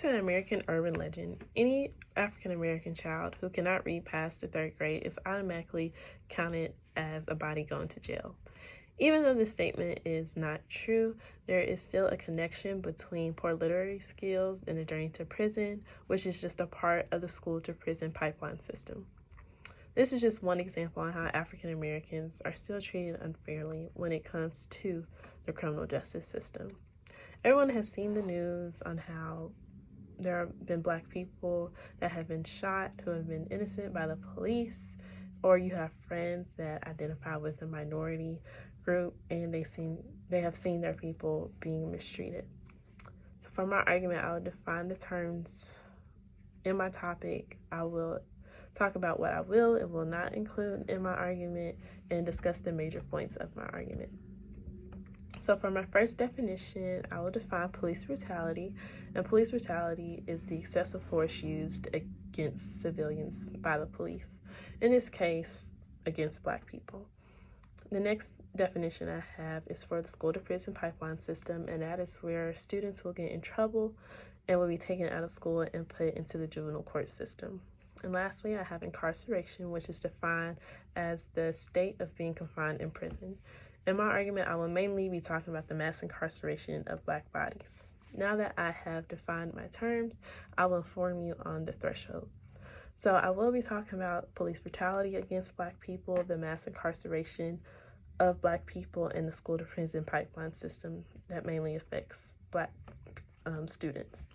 to an American urban legend, any African American child who cannot read past the third grade is automatically counted as a body going to jail. Even though this statement is not true, there is still a connection between poor literary skills and the journey to prison, which is just a part of the school to prison pipeline system. This is just one example on how African Americans are still treated unfairly when it comes to the criminal justice system. Everyone has seen the news on how there have been Black people that have been shot who have been innocent by the police, or you have friends that identify with a minority group and they have seen their people being mistreated. So for my argument, I will define the terms in my topic. I will talk about what I will and will not include in my argument and discuss the major points of my argument. So for my first definition, I will define police brutality, and police brutality is the excessive force used against civilians by the police, in this case, against Black people. The next definition I have is for the school to prison pipeline system, and that is where students will get in trouble and will be taken out of school and put into the juvenile court system. And lastly, I have incarceration, which is defined as the state of being confined in prison. In my argument, I will mainly be talking about the mass incarceration of Black bodies. Now that I have defined my terms, I will inform you on the thresholds. So I will be talking about police brutality against Black people, the mass incarceration of Black people, and the school to prison pipeline system that mainly affects Black students.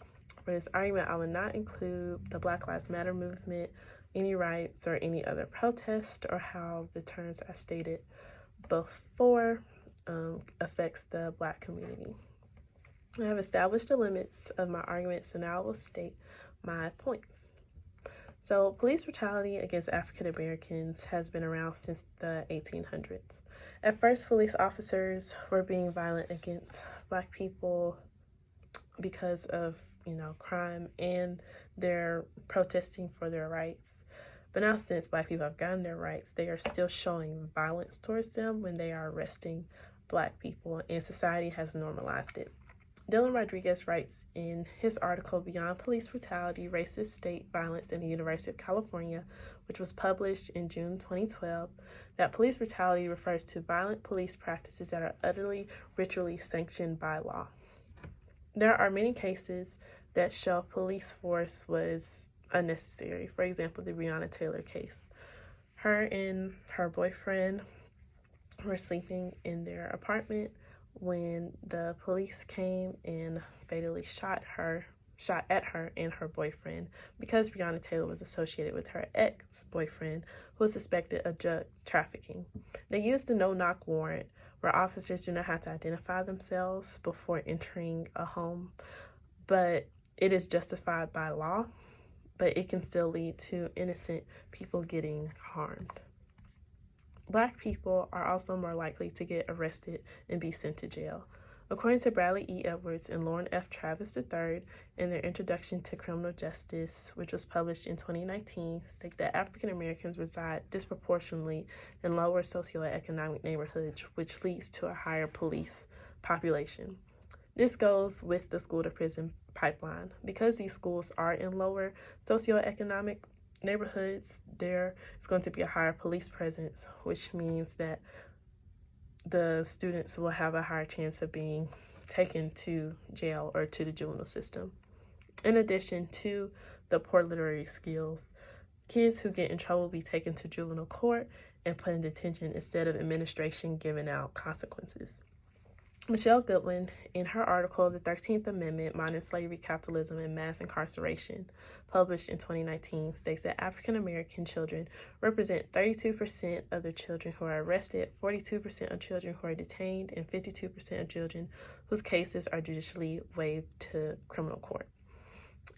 For this argument, I will not include the Black Lives Matter movement, any rights, or any other protest, or how the terms I stated before affects the Black community. I have established the limits of my argument, so now I will state my points. So police brutality against African Americans has been around since the 1800s. At first, police officers were being violent against Black people because of, crime, and they're protesting for their rights. But now, since Black people have gotten their rights, they are still showing violence towards them when they are arresting Black people, and society has normalized it. Dylan Rodriguez writes in his article, Beyond Police Brutality, Racist State Violence in the University of California, which was published in June 2012, that police brutality refers to violent police practices that are utterly ritually sanctioned by law. There are many cases that show police force was unnecessary. For example, the Breonna Taylor case. Her and her boyfriend were sleeping in their apartment when the police came and fatally shot at her and her boyfriend because Breonna Taylor was associated with her ex-boyfriend who was suspected of drug trafficking. They used the no-knock warrant, where officers do not have to identify themselves before entering a home, but it is justified by law, but it can still lead to innocent people getting harmed. Black people are also more likely to get arrested and be sent to jail. According to Bradley E. Edwards and Lauren F. Travis III in their Introduction to Criminal Justice, which was published in 2019, state that African Americans reside disproportionately in lower socioeconomic neighborhoods, which leads to a higher police population. This goes with the school to prison pipeline. Because these schools are in lower socioeconomic neighborhoods, there is going to be a higher police presence, which means that the students will have a higher chance of being taken to jail or to the juvenile system. In addition to the poor literary skills, kids who get in trouble will be taken to juvenile court and put in detention instead of administration giving out consequences. Michelle Goodwin, in her article, The 13th Amendment, Modern Slavery, Capitalism, and Mass Incarceration, published in 2019, states that African American children represent 32% of the children who are arrested, 42% of children who are detained, and 52% of children whose cases are judicially waived to criminal court.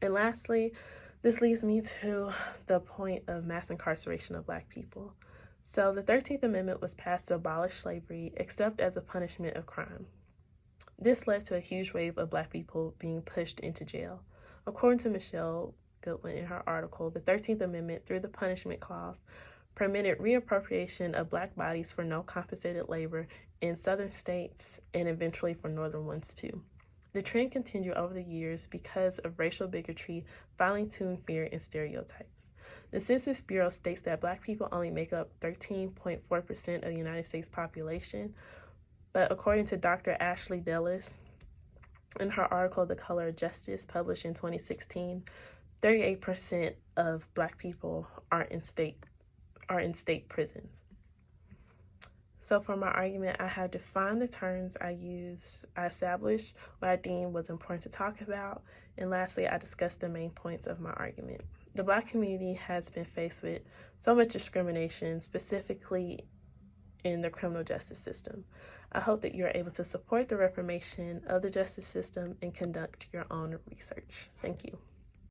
And lastly, this leads me to the point of mass incarceration of Black people. So the 13th Amendment was passed to abolish slavery, except as a punishment of crime. This led to a huge wave of Black people being pushed into jail. According to Michelle Goodwin in her article, the 13th Amendment, through the punishment clause, permitted reappropriation of Black bodies for no compensated labor in southern states and eventually for northern ones too. The trend continued over the years because of racial bigotry, finely tuned fear, and stereotypes. The Census Bureau states that Black people only make up 13.4% of the United States population, but according to Dr. Ashley Dulles, in her article, The Color of Justice, published in 2016, 38% of Black people are in state prisons. So for my argument, I have defined the terms I used, I established what I deemed was important to talk about, and lastly, I discussed the main points of my argument. The Black community has been faced with so much discrimination, specifically in the criminal justice system. I hope that you're able to support the reformation of the justice system and conduct your own research. Thank you.